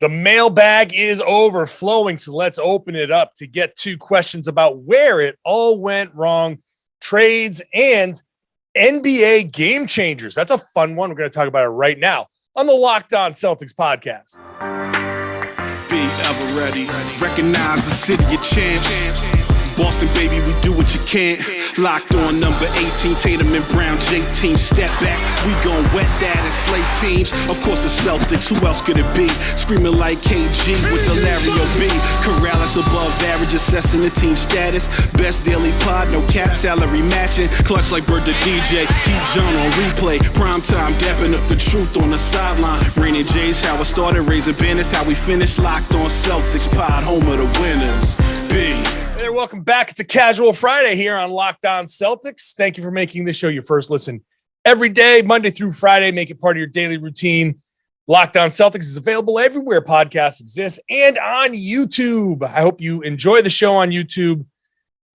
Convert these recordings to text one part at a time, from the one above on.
The mailbag is overflowing, so let's open it up to get to questions about where it all went wrong, trades, and NBA game changers. That's a fun one. We're going to talk about it right now on the Locked On Celtics podcast. Be ever ready. Recognize the city of champs. Boston, baby, we do what you can't. Locked on number 18, Tatum and Brown, J-team, step back. We gon' wet that and slay teams. Of course, the Celtics, who else could it be? Screaming like KG with the Larry O.B. Karalis above average, assessing the team status. Best daily pod, no cap, salary matching. Clutch like Bird the DJ, keep John on replay. Prime time, dapping up the truth on the sideline. Raining J's, how it started, raising banners, how we finished. Locked on Celtics pod, home of the winners. B. Hey there, welcome back. It's a casual Friday here on Locked On Celtics. Thank you for making this show your first listen every day, Monday through Friday. Make it part of your daily routine. Locked On Celtics is available everywhere podcasts exist and on YouTube. I hope you enjoy the show on YouTube.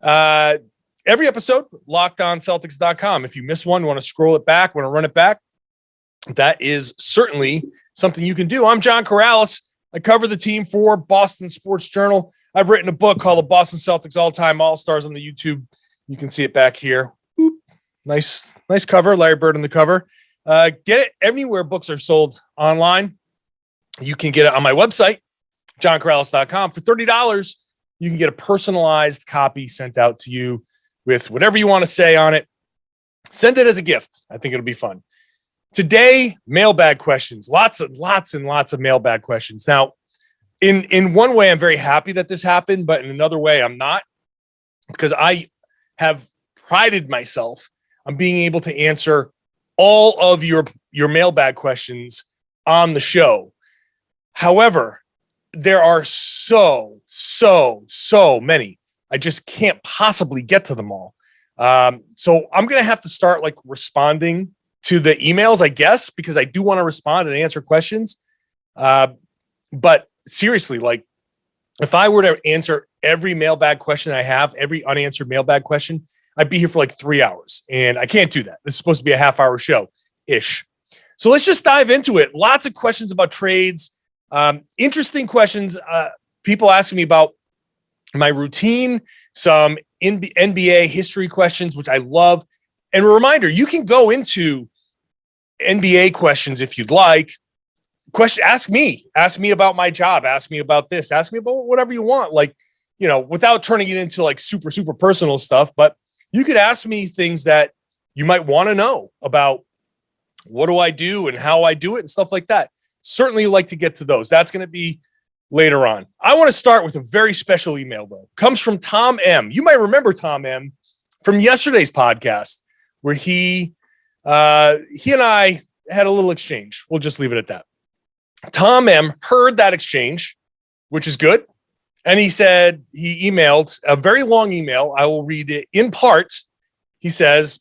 Every episode, lockedonceltics.com. If you miss one, want to scroll it back, want to run it back, that is certainly something you can do. I'm John Karalis. I cover the team for Boston Sports Journal. I've written a book called The Boston Celtics All-Time All-Stars on the YouTube. You can see it back here. Boop. Nice cover. Larry Bird on the cover. Get it anywhere books are sold online. You can get it on my website, johnkaralis.com. For $30, you can get a personalized copy sent out to you with whatever you want to say on it. Send it as a gift. I think it'll be fun. Today, mailbag questions. Lots and lots of mailbag questions. Now, in one way, I'm very happy that this happened, but in another way, I'm not, because I have prided myself on being able to answer all of your mailbag questions on the show. However, there are so many. I just can't possibly get to them all. So I'm going to have to start responding to the emails, I guess, because I do want to respond and answer questions. But seriously, if I were to answer every mailbag question I have, every unanswered mailbag question, I'd be here for 3 hours, and I can't do that. This is supposed to be a half-hour show-ish. So let's just dive into it. Lots of questions about trades. Interesting questions. People asking me about my routine, some NBA history questions, which I love. And a reminder, you can go into NBA questions if you'd like. Ask me about my job. Ask me about this. Ask me about whatever you want. Without turning it into super personal stuff, but you could ask me things that you might want to know about what do I do and how I do it and stuff like that. Certainly like to get to those. That's going to be later on. I want to start with a very special email though. Comes from Tom M. You might remember Tom M from yesterday's podcast where he and I had a little exchange. We'll just leave it at that. Tom M heard that exchange, which is good. And he said, he emailed a very long email. I will read it in part. He says,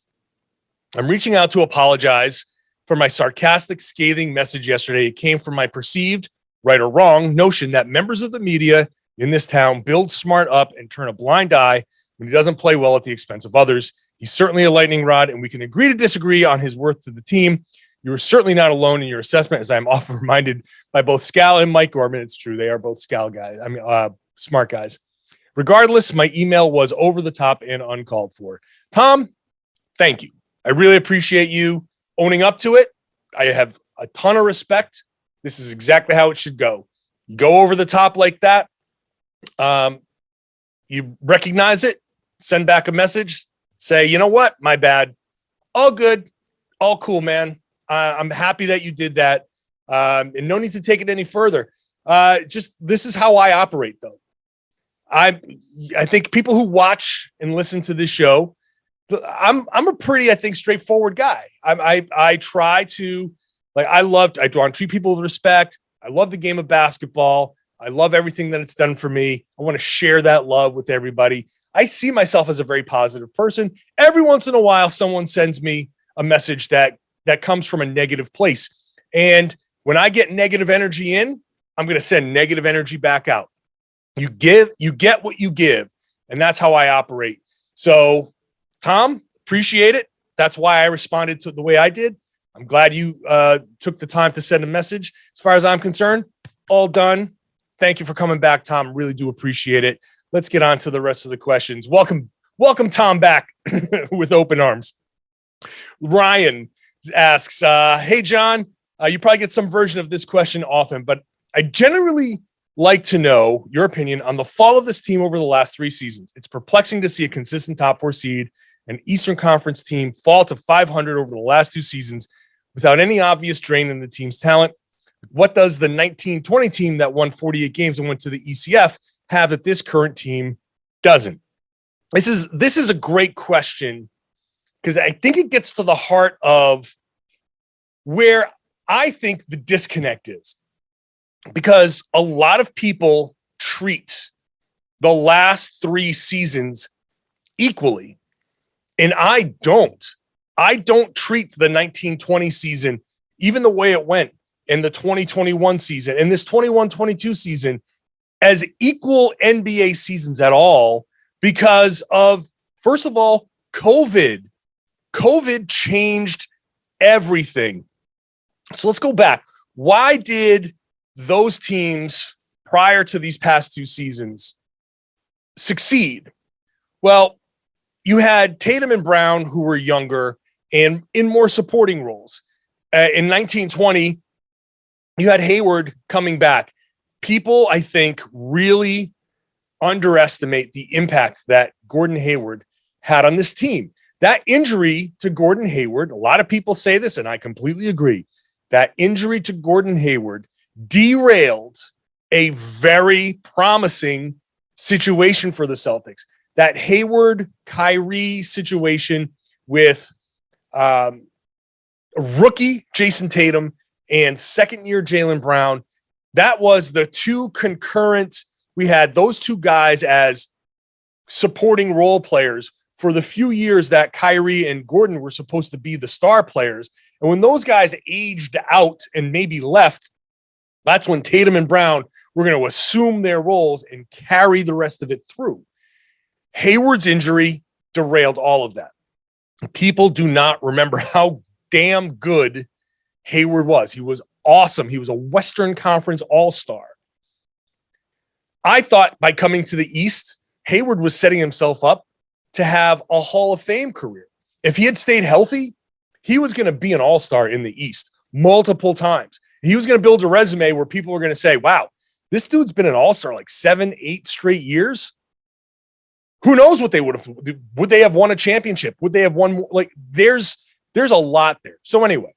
I'm reaching out to apologize for my sarcastic, scathing message yesterday. It came from my perceived, right or wrong, notion that members of the media in this town build smart up and turn a blind eye when he doesn't play well at the expense of others. He's certainly a lightning rod, and we can agree to disagree on his worth to the team. You are certainly not alone in your assessment, as I'm often reminded by both Scal and Mike Gorman. It's true. They are both Scal guys. Smart guys. Regardless, my email was over the top and uncalled for. Tom, thank you. I really appreciate you owning up to it. I have a ton of respect. This is exactly how it should go. You go over the top like that. You recognize it, send back a message, say, you know what? My bad. All good. All cool, man. I'm happy that you did that. And no need to take it any further. This is how I operate though. I think people who watch and listen to this show, I'm a pretty, I think, straightforward guy. I try to, I treat people with respect. I love the game of basketball. I love everything that it's done for me. I want to share that love with everybody. I see myself as a very positive person. Every once in a while, someone sends me a message that comes from a negative place. And when I get negative energy in, I'm going to send negative energy back out. You get what you give. And that's how I operate. So Tom, appreciate it. That's why I responded to the way I did. I'm glad you took the time to send a message. As far as I'm concerned, all done. Thank you for coming back, Tom. Really do appreciate it. Let's get on to the rest of the questions. Welcome, Tom, back with open arms. Ryan asks, hey, John, you probably get some version of this question often, but I generally like to know your opinion on the fall of this team over the last 3 seasons. It's perplexing to see a consistent top 4 seed, an Eastern Conference team, fall to 500 over the last 2 seasons without any obvious drain in the team's talent. What does the 1920 team that won 48 games and went to the ECF have that this current team doesn't? This is a great question because I think it gets to the heart of where I think the disconnect is. Because a lot of people treat the last 3 seasons equally, and I don't. I don't treat the 1920 season, even the way it went in the 2021 season and this 21-22 season, as equal NBA seasons at all because of, first of all, COVID. COVID changed everything. So let's go back. Why did those teams prior to these past 2 seasons succeed? Well, you had Tatum and Brown, who were younger and in more supporting roles. In 1920, you had Hayward coming back. People, I think, really underestimate the impact that Gordon Hayward had on this team. That injury to Gordon Hayward, a lot of people say this, and I completely agree. That injury to Gordon Hayward derailed a very promising situation for the Celtics. That Hayward-Kyrie situation with rookie Jason Tatum and second-year Jaylen Brown, that was the 2 concurrent. We had those 2 guys as supporting role players for the few years that Kyrie and Gordon were supposed to be the star players. And when those guys aged out and maybe left, that's when Tatum and Brown were going to assume their roles and carry the rest of it through. Hayward's injury derailed all of that. People do not remember how damn good Hayward was. He was awesome. He was a Western Conference All-Star. I thought by coming to the East, Hayward was setting himself up to have a Hall of Fame career. If he had stayed healthy, he was going to be an All-Star in the East multiple times. He was going to build a resume where people were going to say, wow, this dude's been an All-Star like 7, 8 straight years. Who knows what they would have? Would they have won a championship? Would they have won more? Like there's a lot there. So anyway,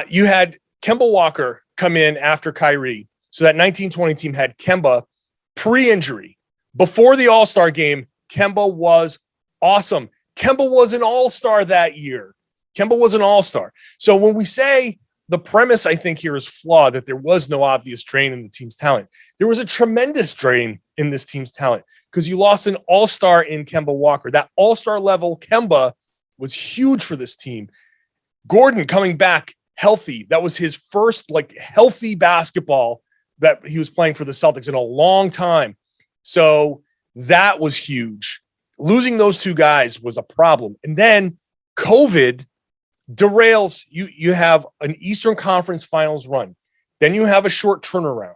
you had Kemba Walker come in after Kyrie. So that 1920 team had Kemba pre-injury. Before the All-Star game, Kemba was awesome. Kemba was an All-Star that year. Kemba was an All-Star. So when we say the premise, I think here is flawed, that there was no obvious drain in the team's talent. There was a tremendous drain in this team's talent because you lost an All-Star in Kemba Walker. That All-Star level Kemba was huge for this team. Gordon coming back healthy. That was his first healthy basketball that he was playing for the Celtics in a long time. So that was huge. Losing those 2 guys was a problem. And then COVID derails. You have an Eastern Conference Finals run. Then you have a short turnaround.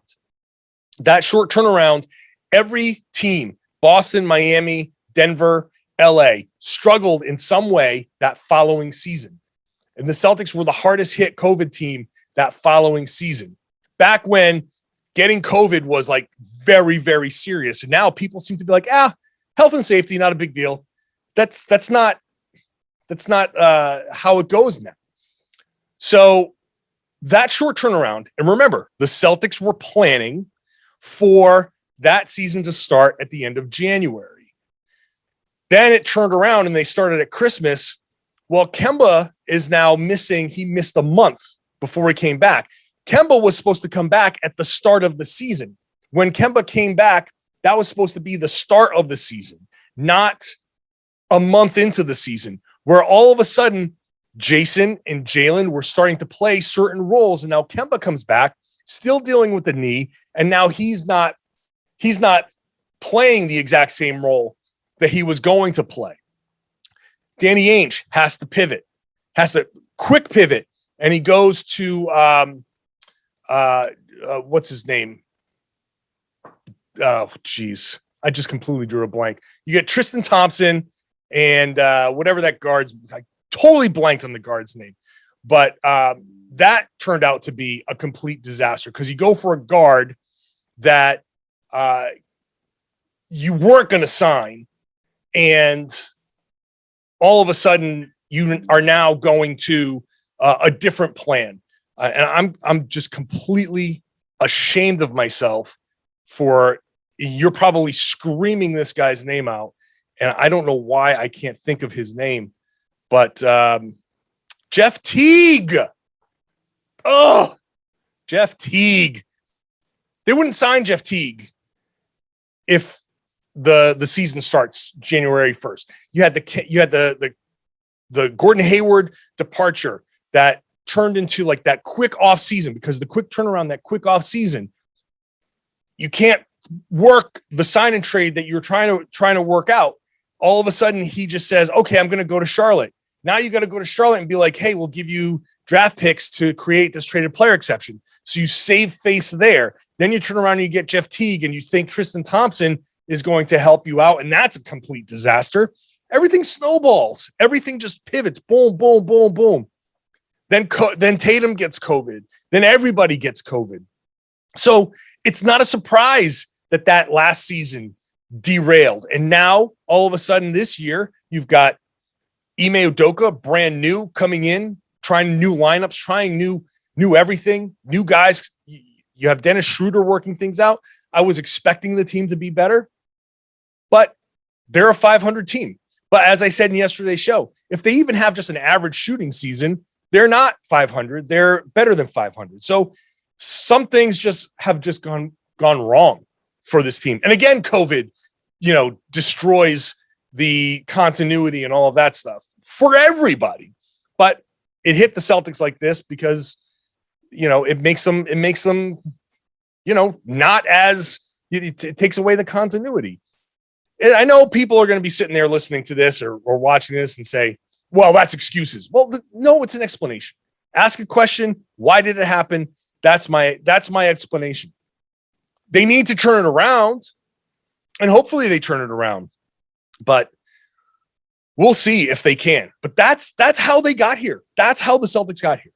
That short turnaround, every team, Boston, Miami, Denver, LA, struggled in some way that following season. And the Celtics were the hardest hit COVID team that following season. Back when getting COVID was like very, very serious. And now people seem to be like, health and safety, not a big deal. That's not how it goes now. So that short turnaround, and remember, the Celtics were planning for that season to start at the end of January. Then it turned around and they started at Christmas. Well, Kemba is now missing. He missed a month before he came back. Kemba was supposed to come back at the start of the season. When Kemba came back, that was supposed to be the start of the season, not a month into the season, where all of a sudden Jason and Jaylen were starting to play certain roles. And now Kemba comes back, still dealing with the knee. And now he's not playing the exact same role that he was going to play. Danny Ainge has to quick pivot. And he goes to what's his name? Oh, geez. I just completely drew a blank. You get Tristan Thompson and whatever that guard's, I totally blanked on the guard's name. But that turned out to be a complete disaster because you go for a guard that you weren't going to sign, and all of a sudden you are now going to a different plan. And I'm just completely ashamed of myself for you're probably screaming this guy's name out. And I don't know why I can't think of his name, but Jeff Teague. Oh, Jeff Teague. They wouldn't sign Jeff Teague if the season starts January 1st. You had the Gordon Hayward departure that turned into like that quick off season, because the quick turnaround, that quick off season, you can't work the sign and trade that you're trying to work out. All of a sudden he just says, okay, I'm going to go to Charlotte. Now you got to go to Charlotte and be like, hey, we'll give you draft picks to create this traded player exception. So you save face there. Then you turn around and you get Jeff Teague and you think Tristan Thompson is going to help you out. And that's a complete disaster. Everything snowballs. Everything just pivots. Boom, boom, boom, boom. Then Tatum gets COVID. Then everybody gets COVID. So it's not a surprise that last season derailed. And now all of a sudden this year, you've got Ime Udoka, brand new, coming in, trying new lineups, trying new everything, new guys. You have Dennis Schroeder working things out. I was expecting the team to be better, but they're a 500 team. But as I said in yesterday's show, if they even have just an average shooting season, they're not 500. They're better than 500. So some things have gone wrong for this team. And again, COVID, destroys the continuity and all of that stuff for everybody. But it hit the Celtics like this because, it makes them, not as it takes away the continuity. And I know people are going to be sitting there listening to this or watching this and say, well, that's excuses. Well, no, it's an explanation. Ask a question. Why did it happen? That's my explanation. They need to turn it around, and hopefully they turn it around. But we'll see if they can. But that's how they got here. That's how the Celtics got here.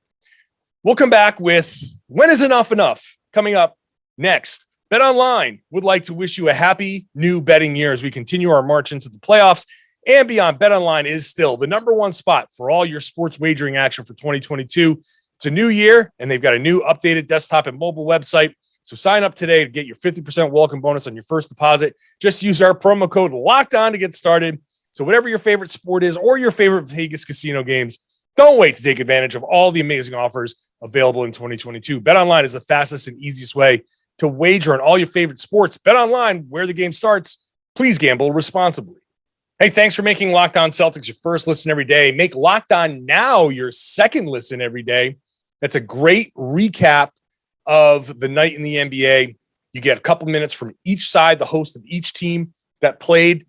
We'll come back with When Is Enough Enough coming up next. BetOnline would like to wish you a happy new betting year as we continue our march into the playoffs and beyond. BetOnline is still the number one spot for all your sports wagering action for 2022. It's a new year, and they've got a new updated desktop and mobile website. So sign up today to get your 50% welcome bonus on your first deposit. Just use our promo code LOCKEDON to get started. So whatever your favorite sport is or your favorite Vegas casino games, don't wait to take advantage of all the amazing offers available in 2022. BetOnline is the fastest and easiest way to wager on all your favorite sports. BetOnline, where the game starts. Please gamble responsibly. Hey, thanks for making Locked On Celtics your first listen every day. Make Locked On Now your second listen every day. That's a great recap of the night in the NBA. You get a couple minutes from each side. The host of each team that played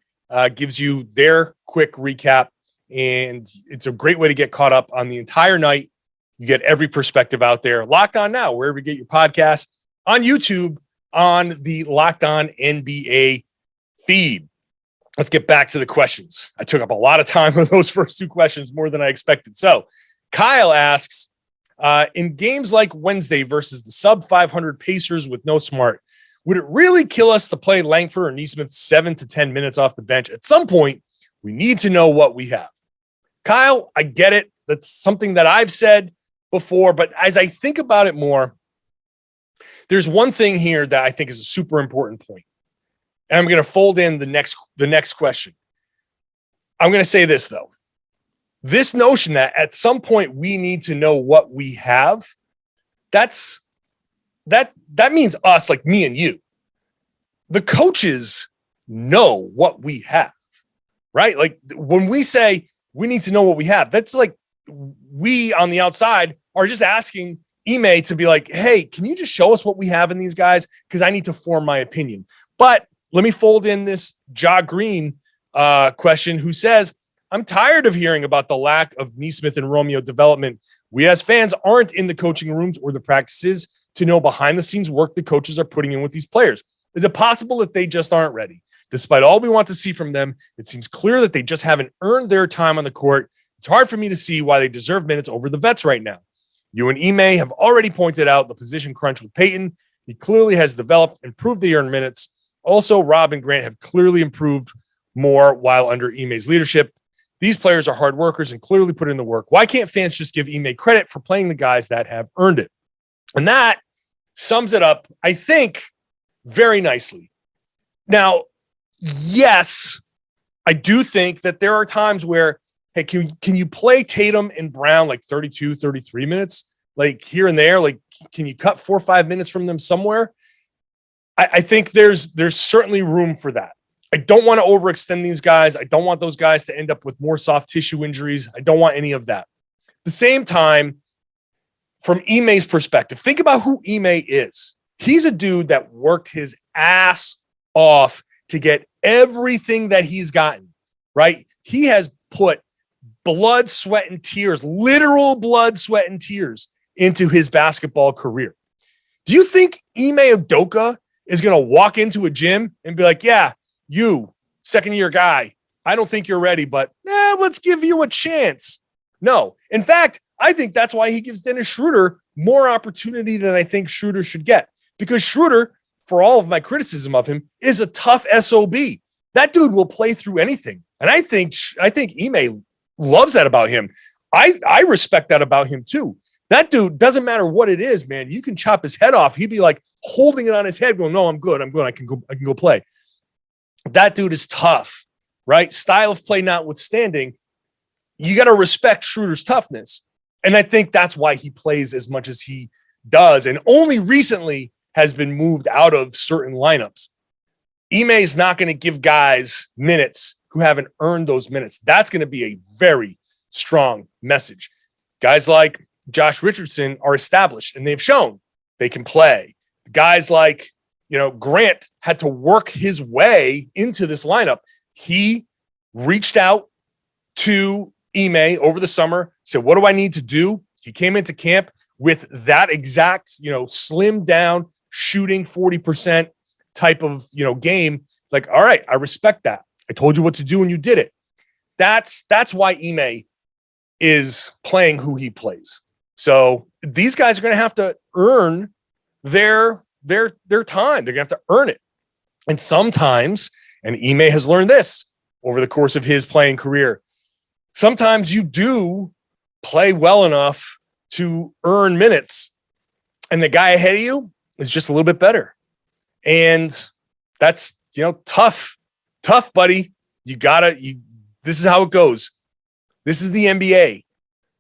gives you their quick recap, and it's a great way to get caught up on the entire night. You get every perspective out there. Locked On Now, wherever you get your podcasts, on YouTube, on the Locked On NBA feed. Let's get back to the questions. I took up a lot of time with those first two questions, more than I expected. So Kyle asks, in games like Wednesday versus the sub 500 Pacers with no Smart, would it really kill us to play Langford or Nesmith 7 to 10 minutes off the bench? At some point, we need to know what we have. Kyle, I get it. That's something that I've said before, but as I think about it more, there's one thing here that I think is a super important point. And I'm going to fold in the next question. I'm going to say this, though. This notion that at some point we need to know what we have, that means us, like me and you. The coaches know what we have, right? Like when we say we need to know what we have, that's like we on the outside are just asking Ime to be like, hey, can you just show us what we have in these guys? Because I need to form my opinion. But let me fold in this Ja Green question, who says, I'm tired of hearing about the lack of Nesmith and Romeo development. We as fans aren't in the coaching rooms or the practices. to know behind the scenes work the coaches are putting in with these players. Is it possible that they just aren't ready? Despite all we want to see from them, it seems clear that they just haven't earned their time on the court. It's hard for me to see why they deserve minutes over the vets right now. You and Ime have already pointed out the position crunch with Peyton. He clearly has developed and proved they earn minutes. Also, Rob and Grant have clearly improved more while under Ime's leadership. These players are hard workers and clearly put in the work. Why can't fans just give Ime credit for playing the guys that have earned it? And that sums it up, I think, very nicely. Now, yes, I do think that there are times where, hey, can you play Tatum and Brown like 32, 33 minutes? Like here and there? Like, can you cut 4 or 5 minutes from them somewhere? I think there's certainly room for that. I don't want to overextend these guys. I don't want those guys to end up with more soft tissue injuries. I don't want any of that. At the same time, from Ime's perspective, think about who Ime is. He's a dude that worked his ass off to get everything that he's gotten, right? He has put blood, sweat, and tears, literal blood, sweat, and tears into his basketball career. Do you think Ime Udoka is going to walk into a gym and be like, yeah, you, second-year guy, I don't think you're ready, but let's give you a chance? No. In fact, I think that's why he gives Dennis Schroeder more opportunity than I think Schroeder should get. Because Schroeder, for all of my criticism of him, is a tough SOB. That dude will play through anything. And I think Ime loves that about him. I respect that about him too. That dude, doesn't matter what it is, man. You can chop his head off. He'd be like holding it on his head going, no, I'm good. I can go play. That dude is tough, right? Style of play notwithstanding, you got to respect Schroeder's toughness. And I think that's why he plays as much as he does. And only recently has been moved out of certain lineups. Ime is not going to give guys minutes who haven't earned those minutes. That's going to be a very strong message. Guys like Josh Richardson are established and they've shown they can play. Guys like, Grant had to work his way into this lineup. He reached out to Ime over the summer, said, what do I need to do? He came into camp with that exact, slimmed down, shooting 40% type of, game. Like, all right, I respect that. I told you what to do and you did it. That's why Ime is playing who he plays. So these guys are going to have to earn their time. They're going to have to earn it. And sometimes, and Ime has learned this over the course of his playing career, sometimes you do play well enough to earn minutes, and the guy ahead of you is just a little bit better. And that's, tough, buddy. This is how it goes. This is the NBA.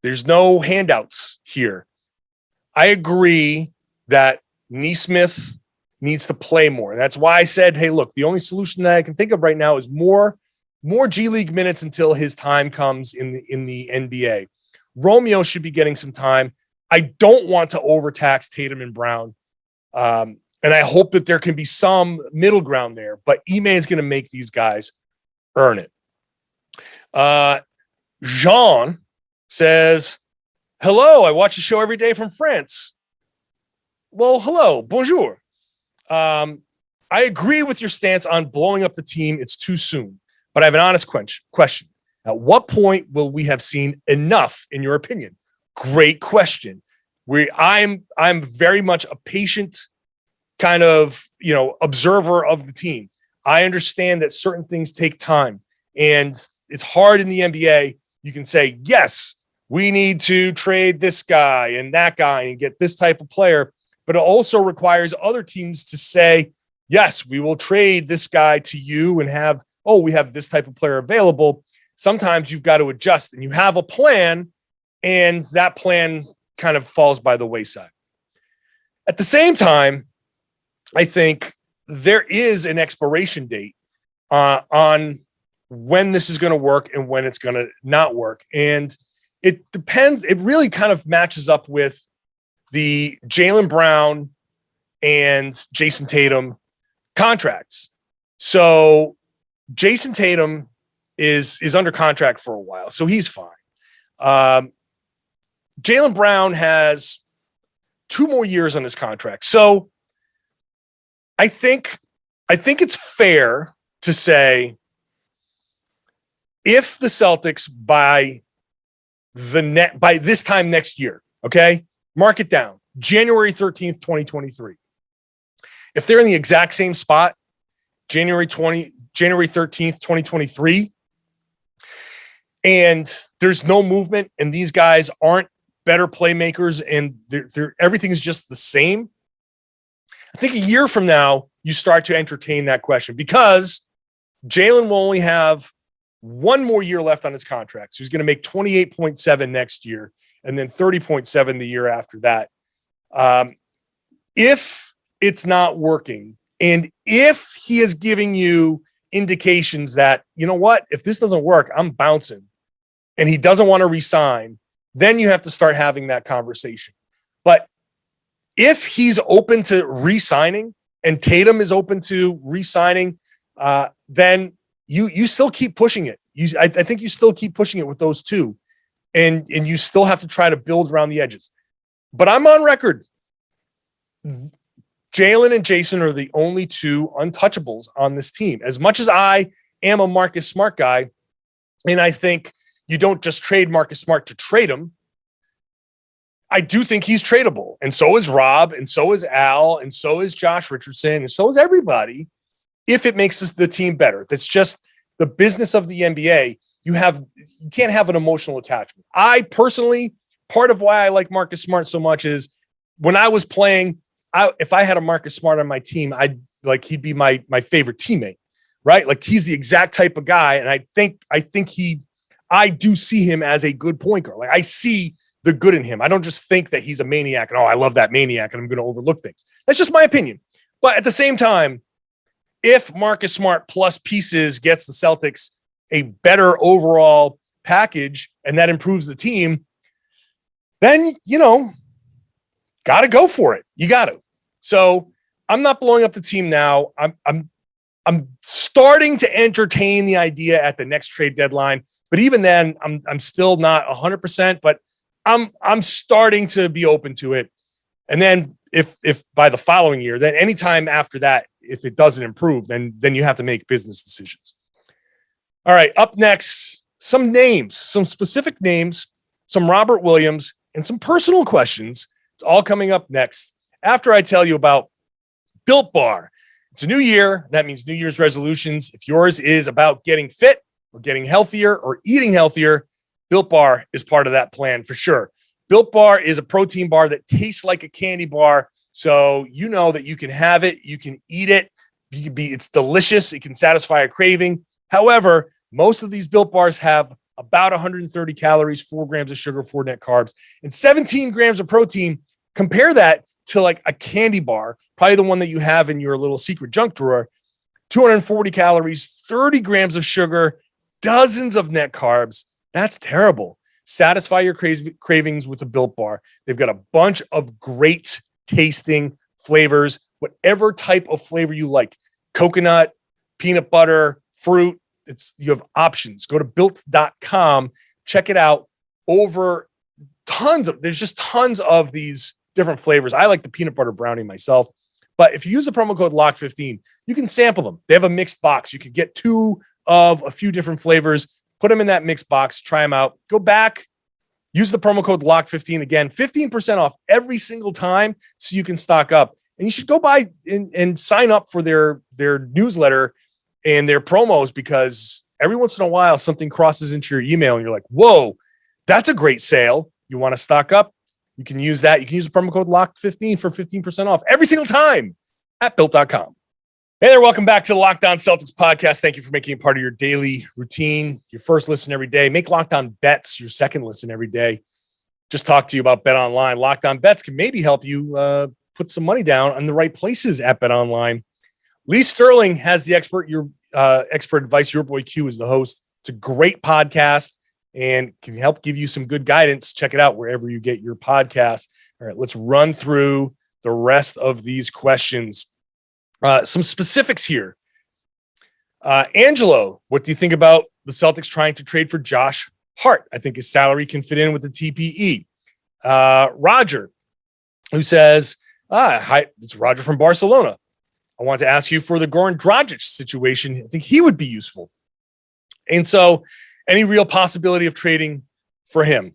There's no handouts here. I agree that Nesmith needs to play more. And that's why I said, hey, look, the only solution that I can think of right now is more G League minutes until his time comes in the NBA. Romeo should be getting some time. I don't want to overtax Tatum and Brown. And I hope that there can be some middle ground there, but Ime is going to make these guys earn it. Jean says, hello, I watch the show every day from France. Well, hello, bonjour. I agree with your stance on blowing up the team. It's too soon, but I have an honest question. At what point will we have seen enough, in your opinion? Great question. I'm very much a patient kind of, observer of the team. I understand that certain things take time, and it's hard in the NBA. You can say, yes, we need to trade this guy and that guy and get this type of player, but it also requires other teams to say, yes, we will trade this guy to you and we have this type of player available. Sometimes you've got to adjust and you have a plan, and that plan kind of falls by the wayside. At the same time, I think there is an expiration date on when this is going to work and when it's going to not work. And it depends. It really kind of matches up with the Jaylen Brown and Jason Tatum contracts. So Jason Tatum is under contract for a while, so he's fine. Jaylen Brown has 2 more years on his contract. So I think it's fair to say if the Celtics by this time next year, okay, mark it down, January 13th, 2023. If they're in the exact same spot, January 13th, 2023, and there's no movement and these guys aren't better playmakers and they're everything is just the same, I think a year from now, you start to entertain that question because Jalen will only have 1 more year left on his contract. So he's going to make 28.7 next year and then 30.7 the year after that. If it's not working and if he is giving you indications that, you know what, if this doesn't work, I'm bouncing and he doesn't want to resign, then you have to start having that conversation. But if he's open to re-signing and Tatum is open to re-signing, then you still keep pushing it. I think you still keep pushing it with those two, and you still have to try to build around the edges. But I'm on record. Jalen and Jason are the only 2 untouchables on this team. As much as I am a Marcus Smart guy, and I think you don't just trade Marcus Smart to trade him, I do think he's tradable. And so is Rob, and so is Al, and so is Josh Richardson, and so is everybody, if it makes the team better. That's just the business of the NBA. You can't have an emotional attachment. I personally, part of why I like Marcus Smart so much is when I was playing, if I had a Marcus Smart on my team, he'd be my favorite teammate, right? Like he's the exact type of guy. And I do see him as a good point guard. Like I see the good in him. I don't just think that he's a maniac and, I love that maniac and I'm going to overlook things. That's just my opinion. But at the same time, if Marcus Smart plus pieces gets the Celtics a better overall package and that improves the team, then, got to go for it. You got to. So I'm not blowing up the team now. I'm starting to entertain the idea at the next trade deadline, but even then I'm still not 100%, but I'm starting to be open to it. And then if by the following year, then anytime after that, if it doesn't improve, then you have to make business decisions. All right. Up next, some specific names, some Robert Williams, and some personal questions. It's all coming up next after I tell you about Built Bar. It's a new year. That means New Year's resolutions. If yours is about getting fit or getting healthier or eating healthier, Built Bar is part of that plan for sure. Built Bar is a protein bar that tastes like a candy bar. So you know that you can have it, you can eat it. It's delicious. It can satisfy a craving. However, most of these Built Bars have about 130 calories, 4 grams of sugar, 4 net carbs, and 17 grams of protein. Compare that to like a candy bar, probably the one that you have in your little secret junk drawer, 240 calories, 30 grams of sugar, dozens of net carbs. That's terrible. Satisfy your cravings with a Built Bar. They've got a bunch of great tasting flavors, whatever type of flavor you like. Coconut, peanut butter, fruit. You have options. Go to built.com, check it out. There's just tons of these different flavors. I like the peanut butter brownie myself, but if you use the promo code LOCK15, you can sample them. They have a mixed box. You could get 2 of a few different flavors, put them in that mixed box, try them out, go back, use the promo code LOCK15 again, 15% off every single time so you can stock up. And you should go by and sign up for their newsletter and their promos, because every once in a while something crosses into your email and you're like, whoa, that's a great sale. You want to stock up? You can use that. You can use the promo code LOCK15 for 15% off every single time at built.com. Hey there, welcome back to the Locked On Celtics podcast. Thank you for making it part of your daily routine, your first listen every day. Make Locked On Bets your second listen every day. Just talk to you about BetOnline. Locked On Bets can maybe help you put some money down on the right places at BetOnline. Lee Sterling has the expert advice. Your boy Q is the host. It's a great podcast and can help give you some good guidance. Check it out wherever you get your podcast. All right, let's run through the rest of these questions. Some specifics here. Angelo, what do you think about the Celtics trying to trade for Josh Hart? I think his salary can fit in with the TPE. Roger, who says, hi, it's Roger from Barcelona. I want to ask you for the Goran Dragic situation. I think he would be useful. And so any real possibility of trading for him?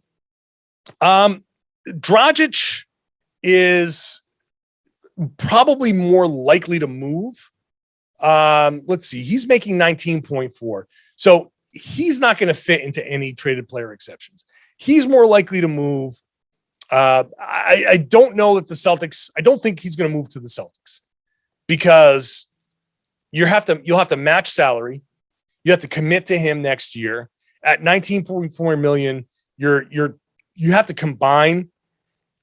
Dragic is probably more likely to move. Let's see. He's making 19.4. So he's not going to fit into any traded player exceptions. He's more likely to move. I don't know that the Celtics, I don't think he's going to move to the Celtics because you'll have to match salary. You have to commit to him next year at 19.4 million. You have to combine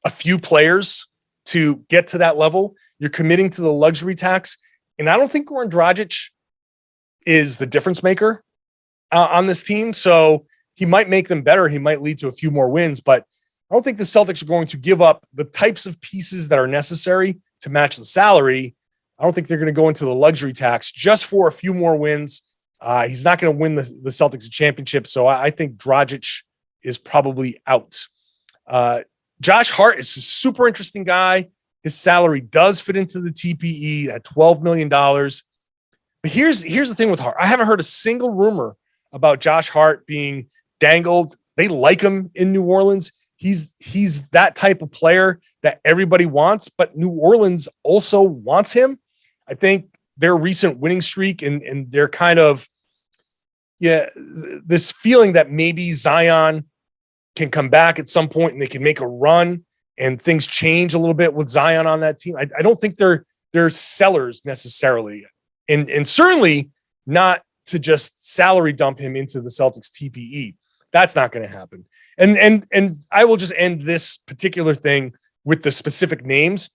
a few players to get to that level. You're committing to the luxury tax. And I don't think Goran Dragic is the difference maker on this team. So he might make them better. He might lead to a few more wins, but I don't think the Celtics are going to give up the types of pieces that are necessary to match the salary. I don't think they're going to go into the luxury tax just for a few more wins. He's not going to win the Celtics a championship. So I think Dragic is probably out. Josh Hart is a super interesting guy. His salary does fit into the TPE at $12 million. But here's the thing with Hart. I haven't heard a single rumor about Josh Hart being dangled. They like him in New Orleans. He's that type of player that everybody wants, but New Orleans also wants him. I think their recent winning streak and they're kind of, this feeling that maybe Zion can come back at some point and they can make a run and things change a little bit with Zion on that team. I don't think they're sellers necessarily. And certainly not to just salary dump him into the Celtics TPE. That's not going to happen. And I will just end this particular thing with the specific names,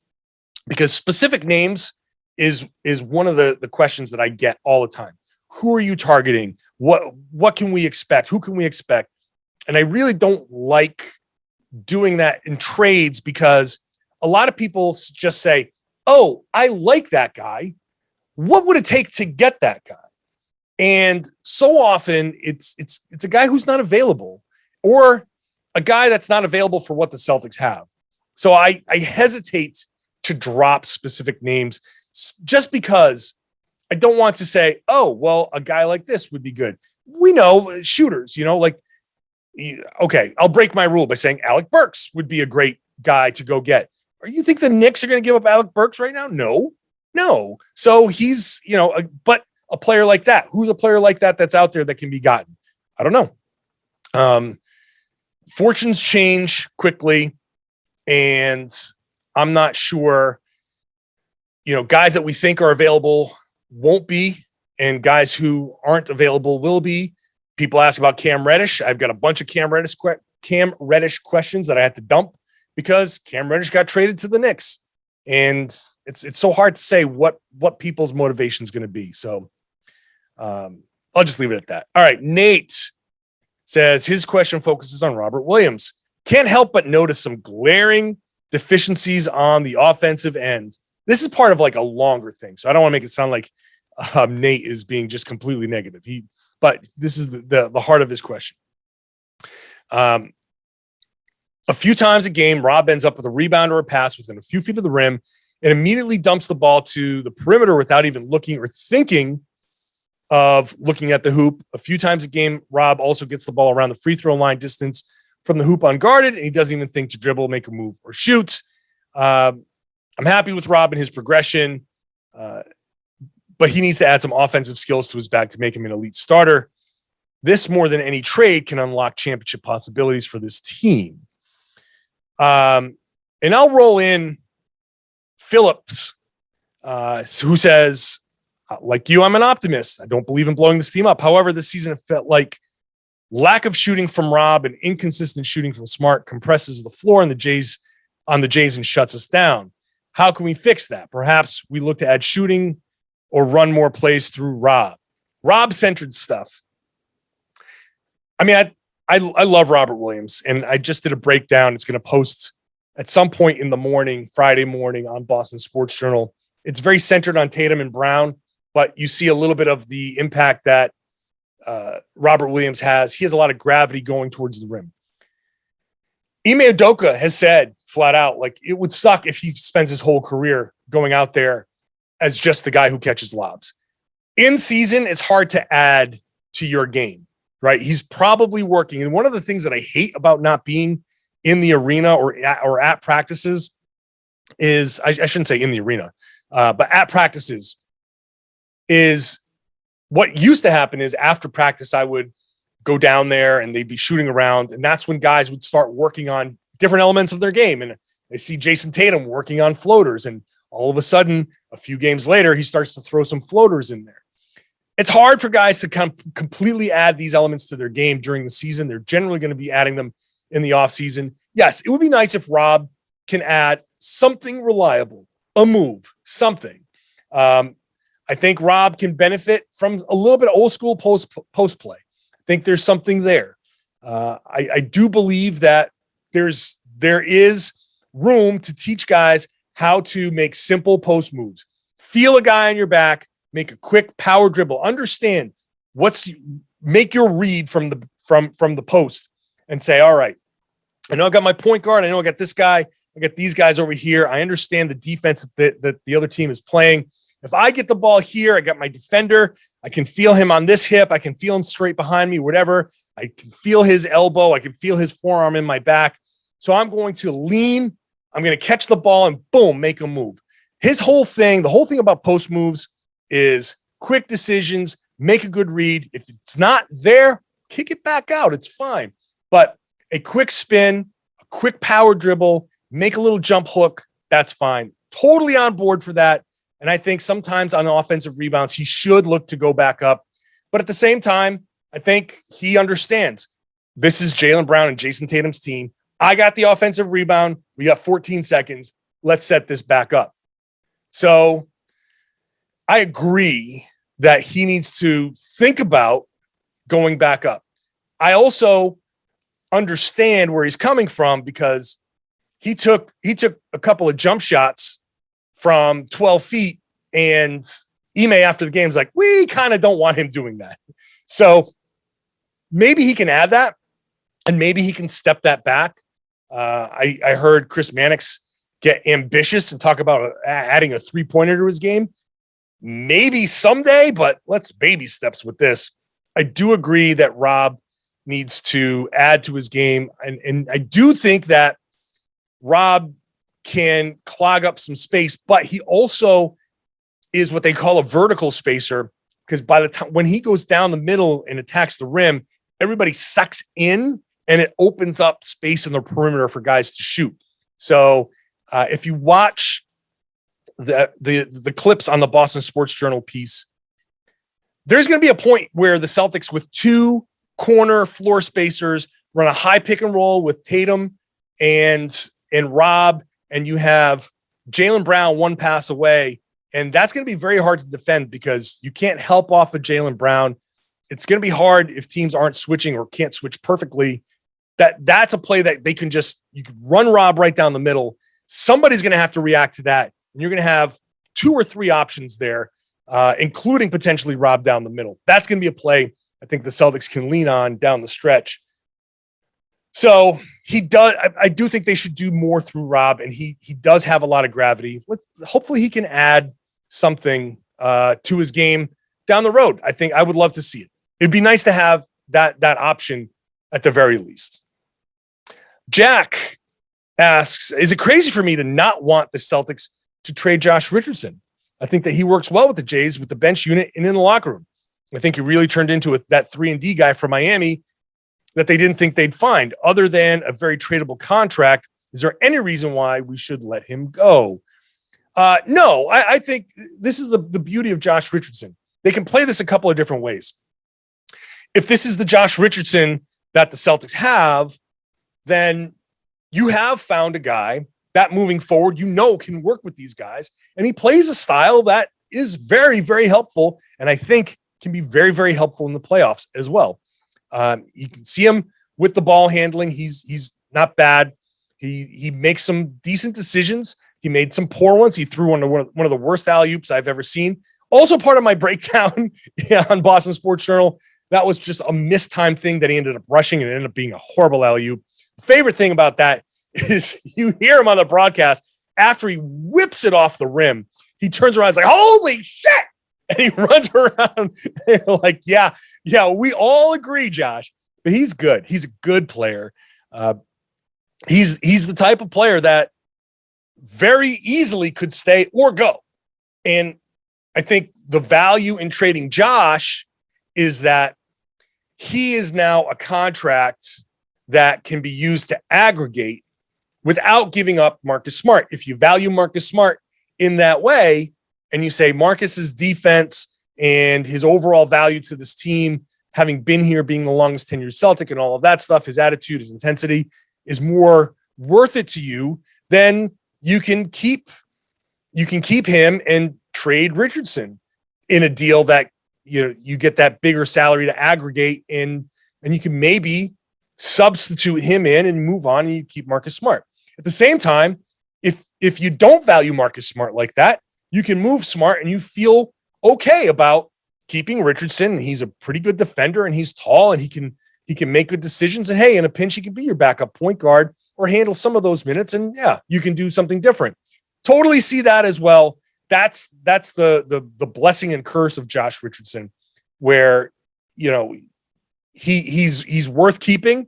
because specific names is one of the questions that I get all the time. Who are you targeting? What can we expect? Who can we expect? And I really don't like doing that in trades because a lot of people just say, oh, I like that guy. What would it take to get that guy? And so often it's a guy who's not available or a guy that's not available for what the Celtics have. So I hesitate to drop specific names just because I don't want to say, oh, well, a guy like this would be good. We know shooters, okay, I'll break my rule by saying Alec Burks would be a great guy to go get. Or you think the Knicks are going to give up Alec Burks right now? No. So he's, but a player like that, who's a player like that that's out there that can be gotten? I don't know. Fortunes change quickly, and I'm not sure, guys that we think are available won't be, and guys who aren't available will be. People ask about Cam Reddish. I've got a bunch of Cam Reddish questions that I had to dump because Cam Reddish got traded to the Knicks, and it's so hard to say what people's motivation is going to be. So I'll just leave it at that. All right, Nate says his question focuses on Robert Williams. Can't help but notice some glaring deficiencies on the offensive end. This is part of like a longer thing, so I don't want to make it sound like Nate is being just completely negative. But this is the heart of his question. A few times a game, Rob ends up with a rebound or a pass within a few feet of the rim and immediately dumps the ball to the perimeter without even looking or thinking of looking at the hoop. A few times a game, Rob also gets the ball around the free throw line distance from the hoop unguarded, and he doesn't even think to dribble, make a move, or shoot. I'm happy with Rob and his progression, but he needs to add some offensive skills to his bag to make him an elite starter. This, more than any trade, can unlock championship possibilities for this team. And I'll roll in Phillips, who says, like you, I'm an optimist. I don't believe in blowing this team up. However, this season it felt like lack of shooting from Rob and inconsistent shooting from Smart compresses the floor on the Jays and shuts us down. How can we fix that? Perhaps we look to add shooting or run more plays through Rob. Rob-centered stuff. I mean, I love Robert Williams, and I just did a breakdown. It's going to post at some point in the morning, Friday morning on Boston Sports Journal. It's very centered on Tatum and Brown, but you see a little bit of the impact that Robert Williams has. He has a lot of gravity going towards the rim. Ime Udoka has said flat out. Like, it would suck if he spends his whole career going out there as just the guy who catches lobs. In season, it's hard to add to your game, right? He's probably working. And one of the things that I hate about not being in the arena or at practices is, I shouldn't say in the arena, but at practices, is what used to happen is after practice, I would go down there and they'd be shooting around. And that's when guys would start working on different elements of their game. And I see Jason Tatum working on floaters. And all of a sudden, a few games later, he starts to throw some floaters in there. It's hard for guys to completely add these elements to their game during the season. They're generally going to be adding them in the offseason. Yes, it would be nice if Rob can add something reliable, a move, something. I think Rob can benefit from a little bit of old school post play. I think there's something there. I do believe that there is room to teach guys how to make simple post moves. Feel a guy on your back, make a quick power dribble. Understand make your read from the post and say, all right, I know I got my point guard. I know I got this guy. I got these guys over here. I understand the defense that the other team is playing. If I get the ball here, I got my defender. I can feel him on this hip. I can feel him straight behind me, whatever. I can feel his elbow. I can feel his forearm in my back. So I'm going to lean. I'm going to catch the ball and boom, make a move. The whole thing about post moves is quick decisions, make a good read. If it's not there, kick it back out. It's fine. But a quick spin, a quick power dribble, make a little jump hook, that's fine. Totally on board for that. And I think sometimes on offensive rebounds, he should look to go back up. But at the same time, I think he understands this is Jaylen Brown and Jason Tatum's team. I got the offensive rebound. We got 14 seconds. Let's set this back up. So I agree that he needs to think about going back up. I also understand where he's coming from because he took a couple of jump shots from 12 feet, and Ime after the game is like, we kind of don't want him doing that. So maybe he can add that, and maybe he can step that back. I heard Chris Mannix get ambitious and talk about adding a three-pointer to his game. Maybe someday, but let's baby steps with this. I do agree that Rob needs to add to his game, and I do think that Rob can clog up some space, but he also is what they call a vertical spacer, because by the time when he goes down the middle and attacks the rim, everybody sucks in and it opens up space in the perimeter for guys to shoot. So if you watch the clips on the Boston Sports Journal piece, there's going to be a point where the Celtics with two corner floor spacers run a high pick and roll with Tatum and Rob, and you have Jaylen Brown one pass away. And that's going to be very hard to defend because you can't help off of Jaylen Brown. It's going to be hard if teams aren't switching or can't switch perfectly. That's a play that you could run Rob right down the middle. Somebody's going to have to react to that. And you're going to have two or three options there, including potentially Rob down the middle. That's going to be a play I think the Celtics can lean on down the stretch. So he does. I do think they should do more through Rob, and he does have a lot of gravity. Hopefully he can add something to his game down the road. I think I would love to see it. It'd be nice to have that option at the very least. Jack asks, is it crazy for me to not want the Celtics to trade Josh Richardson? I think that he works well with the Jays, with the bench unit and in the locker room. I think he really turned into that 3-and-D guy from Miami that they didn't think they'd find. Other than a very tradable contract, is there any reason why we should let him go? No, I think this is the beauty of Josh Richardson. They can play this a couple of different ways. If this is the Josh Richardson that the Celtics have, then you have found a guy that moving forward, can work with these guys. And he plays a style that is very, very helpful. And I think can be very, very helpful in the playoffs as well. You can see him with the ball handling. He's not bad. He makes some decent decisions. He made some poor ones. He threw one of the worst alley-oops I've ever seen. Also part of my breakdown on Boston Sports Journal, that was just a mistimed thing that he ended up rushing and it ended up being a horrible alley-oop. Favorite thing about that is you hear him on the broadcast after he whips it off the rim. He turns around and is like, holy shit. And he runs around like, yeah, we all agree, Josh, but he's good. He's a good player. He's the type of player that very easily could stay or go. And I think the value in trading Josh is that he is now a contract that can be used to aggregate without giving up Marcus Smart. If you value Marcus Smart in that way, and you say Marcus's defense and his overall value to this team, having been here, being the longest tenured Celtic and all of that stuff, his attitude, his intensity is more worth it to you, then you can keep him and trade Richardson in a deal that you get that bigger salary to aggregate in, and you can maybe substitute him in and move on, and you keep Marcus Smart. At the same time, if you don't value Marcus Smart like that, you can move Smart and you feel okay about keeping Richardson. And he's a pretty good defender and he's tall and he can make good decisions. And hey, in a pinch, he can be your backup point guard or handle some of those minutes. And yeah, you can do something different. Totally see that as well. That's the blessing and curse of Josh Richardson, where, he's worth keeping,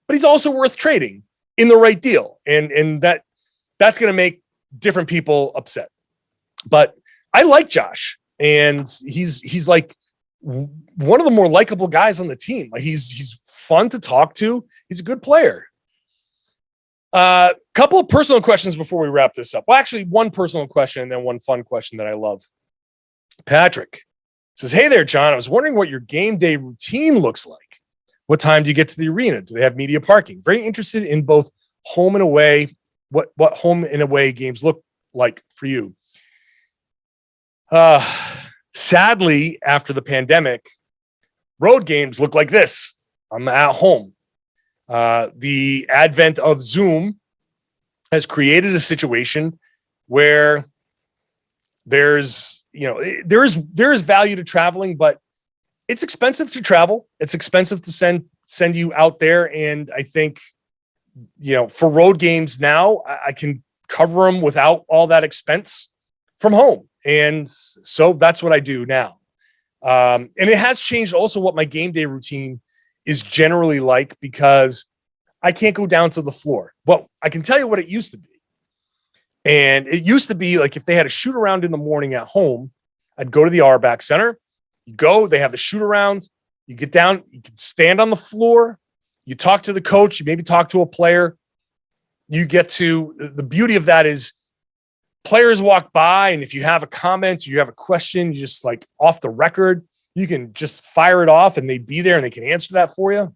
but he's also worth trading in the right deal. And that's going to make different people upset. But I like Josh, and he's like one of the more likable guys on the team. Like he's fun to talk to. He's a good player. Couple of personal questions before we wrap this up. Well, actually, one personal question and then one fun question that I love. Patrick says, "Hey there, John. I was wondering what your game day routine looks like. What time do you get to the arena? Do they have media parking? Very interested in both home and away. What home and away games look like for you?" Sadly, after the pandemic, road games look like this. I'm at home. The advent of Zoom has created a situation where there is value to traveling, but it's expensive to travel. It's expensive to send you out there. And I think, for road games now, I can cover them without all that expense from home. And so that's what I do now. And it has changed also what my game day routine is generally like, because I can't go down to the floor. But I can tell you what it used to be. And it used to be like if they had a shoot around in the morning at home, I'd go to the Auerbach Center. You go, they have the shoot around. You get down, you can stand on the floor. You talk to the coach, you maybe talk to a player. You get to, the beauty of that is players walk by, and if you have a comment, you have a question, you just like off the record, you can just fire it off and they'd be there and they can answer that for you.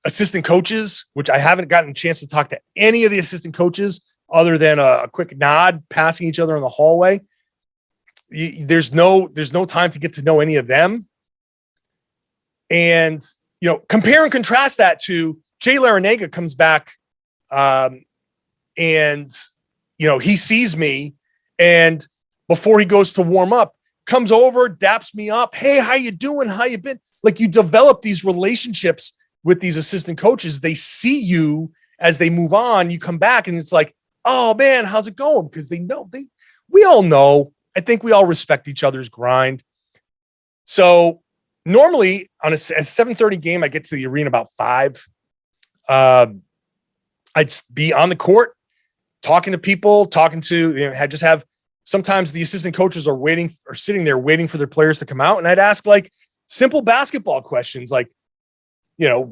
Assistant coaches, which I haven't gotten a chance to talk to any of the assistant coaches other than a quick nod, passing each other in the hallway. There's no time to get to know any of them. And, compare and contrast that to Jay Larinaga comes back and, he sees me, and before he goes to warm up, comes over, daps me up. Hey, how you doing? How you been? Like, you develop these relationships with these assistant coaches. They see you as they move on. You come back and it's like, oh man, how's it going? Because we all know, I think we all respect each other's grind. So normally on a 7:30 game, I get to the arena about 5. I'd be on the court, talking to people, have sometimes the assistant coaches are sitting there waiting for their players to come out. And I'd ask like simple basketball questions, like, the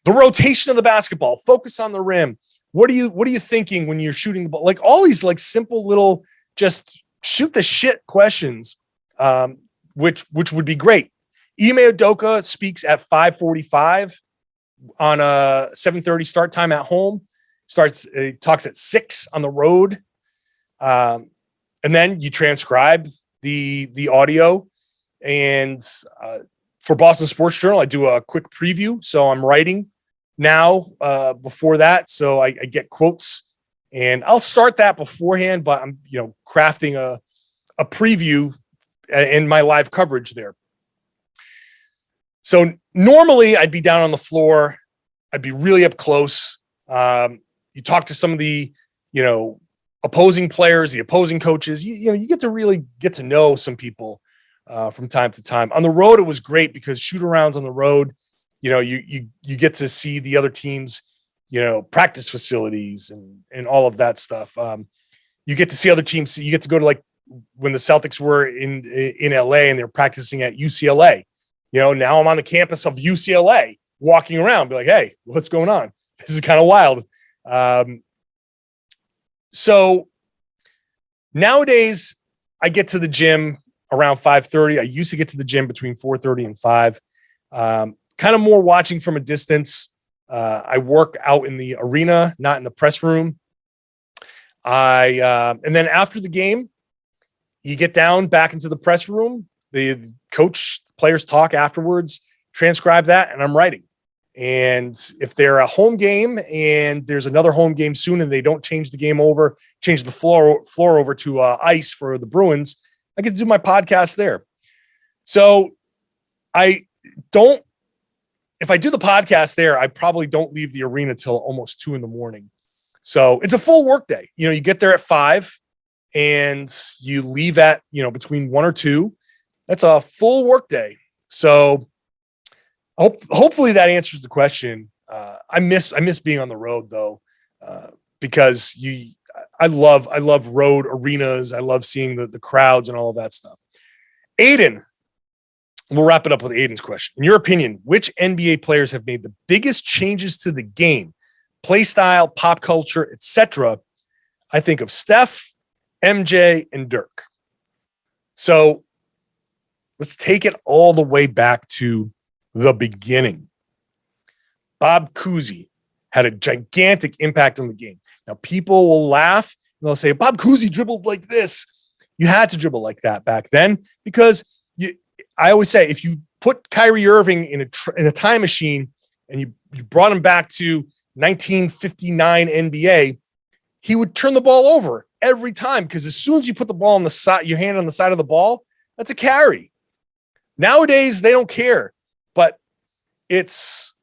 rotation of the basketball, focus on the rim. What are you thinking when you're shooting the ball? Like all these like simple little, just shoot the shit questions, which would be great. Ime Udoka speaks at 5:45 on a 7:30 start time at home. Talks at 6 on the road. And then you transcribe the audio. And for Boston Sports Journal, I do a quick preview. So I'm writing now before that. So I get quotes, and I'll start that beforehand, but I'm, crafting a preview in my live coverage there. So normally I'd be down on the floor. I'd be really up close. You talk to some of the, opposing players, the opposing coaches, you get to really get to know some people from time to time. On the road, it was great because shoot arounds on the road, you get to see the other teams, practice facilities and all of that stuff. You get to see other teams. You get to go to, like, when the Celtics were in LA and they're practicing at UCLA. Now I'm on the campus of UCLA walking around, be like, hey, what's going on? This is kind of wild. So nowadays I get to the gym around 5:30. I used to get to the gym between 4:30 and 5. Kind of more watching from a distance. I work out in the arena, not in the press room. And then after the game, you get down back into the press room. The coach, players talk afterwards, transcribe that, and I'm writing. And if they're a home game and there's another home game soon and they don't change the floor over to ice for the Bruins, I get to do my podcast there. So if I do the podcast there, I probably don't leave the arena till almost 2 a.m. So it's a full work day. You get there at 5 and you leave at, between 1 or 2. That's a full work day. So hopefully that answers the question. I miss being on the road though, because I love road arenas. I love seeing the crowds and all of that stuff. Aiden, we'll wrap it up with Aiden's question. In your opinion, which NBA players have made the biggest changes to the game, play style, pop culture, etc.? I think of Steph, MJ, and Dirk. So let's take it all the way back to the beginning. Bob Cousy had a gigantic impact on the game. Now, people will laugh and they'll say, Bob Cousy dribbled like this. You had to dribble like that back then because I always say, if you put Kyrie Irving in a time machine and you brought him back to 1959 NBA, he would turn the ball over every time because as soon as you put the ball on the side, your hand on the side of the ball, that's a carry. Nowadays, they don't care. But it's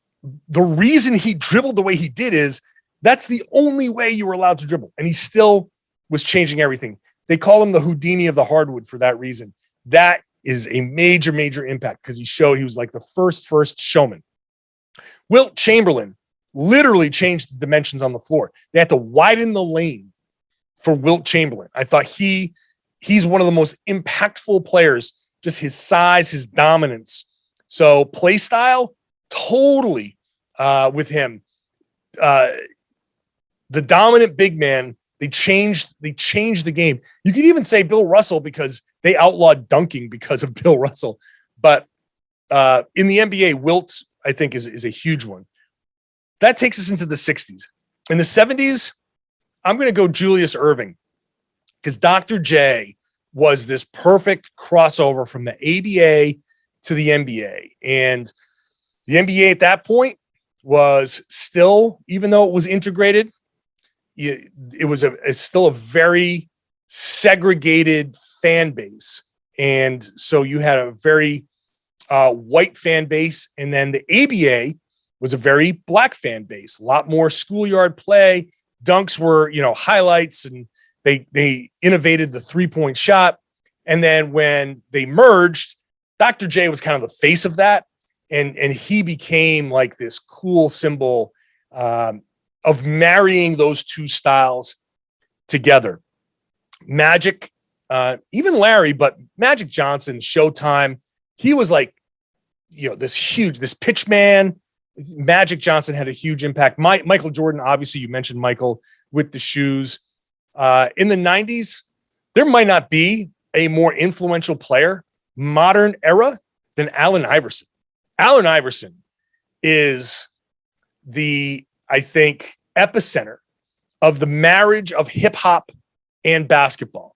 the reason he dribbled the way he did is that's the only way you were allowed to dribble. And he still was changing everything. They call him the Houdini of the hardwood for that reason. That is a major, major impact because he was like the first showman. Wilt Chamberlain literally changed the dimensions on the floor. They had to widen the lane for Wilt Chamberlain. I thought he's one of the most impactful players, just his size, his dominance. So play style, totally with him. The dominant big man, they changed the game. You could even say Bill Russell because they outlawed dunking because of Bill Russell. But in the NBA, Wilt, I think, is a huge one. That takes us into the 60s. In the 70s, I'm going to go Julius Erving because Dr. J was this perfect crossover from the ABA to the NBA. And the NBA at that point was still, even though it was integrated, it was still a very segregated fan base. And so you had a very white fan base. And then the ABA was a very black fan base, a lot more schoolyard play. Dunks were, highlights, and they innovated the 3-point shot. And then when they merged, Dr. J was kind of the face of that. And he became like this cool symbol of marrying those two styles together. Magic, even Larry, but Magic Johnson, Showtime, he was like, this pitch man. Magic Johnson had a huge impact. Michael Jordan, obviously, you mentioned Michael with the shoes. In the 90s, there might not be a more influential player, modern era, than Allen Iverson. Allen Iverson is I think, epicenter of the marriage of hip hop and basketball.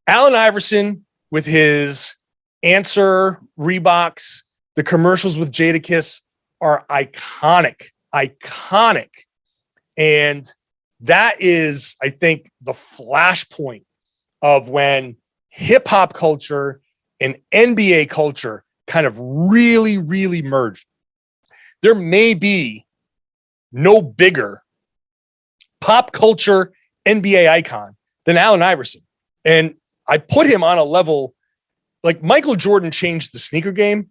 Allen Iverson with his Answer Reeboks, the commercials with Jadakiss are iconic. And that is, I think, the flashpoint of when hip hop culture and NBA culture kind of really, really merged. There may be no bigger pop culture NBA icon than Allen Iverson. And I put him on a level like Michael Jordan changed the sneaker game,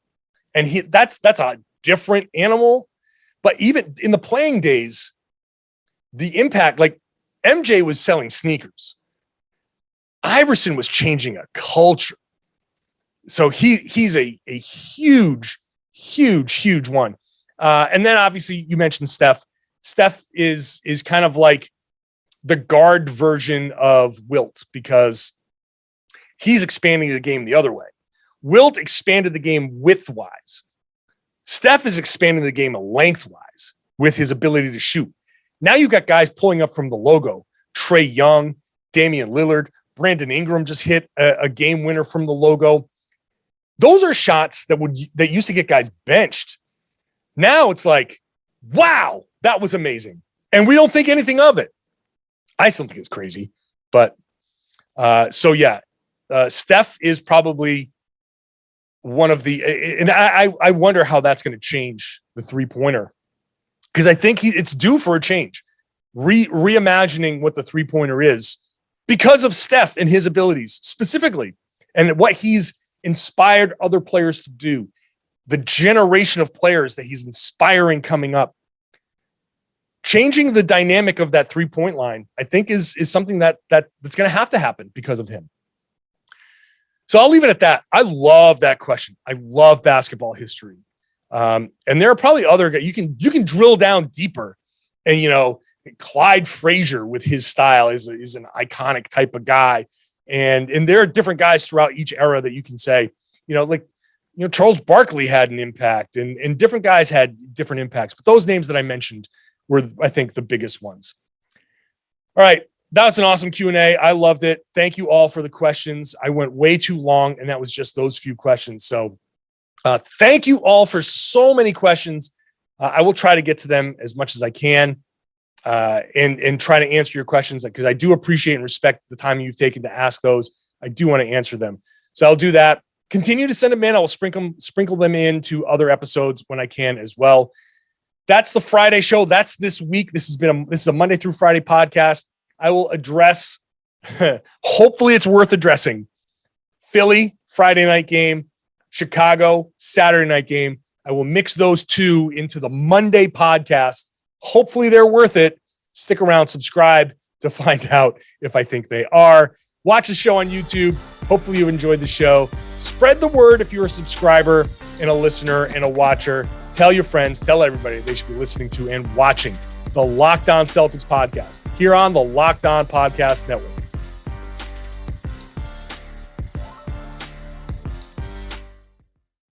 and that's a different animal. But even in the playing days, the impact, like MJ was selling sneakers. Iverson was changing a culture. So he's a huge one. And then obviously you mentioned Steph. Steph is kind of like the guard version of Wilt because he's expanding the game the other way. Wilt expanded the game widthwise. Steph is expanding the game lengthwise with his ability to shoot. Now you've got guys pulling up from the logo. Trae Young, Damian Lillard, Brandon Ingram just hit a game winner from the logo. Those are shots that used to get guys benched. Now it's like, wow, that was amazing. And we don't think anything of it. I still think it's crazy. But Steph is probably one of the, and I wonder how that's going to change the 3-pointer. Because I think it's due for a change. Reimagining what the 3-pointer is because of Steph and his abilities specifically and what he's inspired other players to do. The generation of players that he's inspiring coming up. Changing the dynamic of that 3-point line, I think is something that's going to have to happen because of him. So I'll leave it at that. I love that question. I love basketball history. And there are probably other guys you can drill down deeper. And, Clyde Frazier with his style is an iconic type of guy. And there are different guys throughout each era that you can say, Charles Barkley had an impact and different guys had different impacts. But those names that I mentioned were, I think, the biggest ones. All right. That was an awesome Q&A. I loved it. Thank you all for the questions. I went way too long, and that was just those few questions. So thank you all for so many questions. I will try to get to them as much as I can and try to answer your questions because I do appreciate and respect the time you've taken to ask those. I do want to answer them. So I'll do that. Continue to send them in. I will sprinkle them into other episodes when I can as well. That's the Friday show. That's this week. This is a Monday through Friday podcast. I will address, hopefully it's worth addressing, Philly, Friday night game, Chicago, Saturday night game. I will mix those two into the Monday podcast. Hopefully they're worth it. Stick around, subscribe to find out if I think they are. Watch the show on YouTube. Hopefully you enjoyed the show. Spread the word if you're a subscriber and a listener and a watcher. Tell your friends, tell everybody they should be listening to and watching the Locked On Celtics podcast here on the Locked On Podcast Network.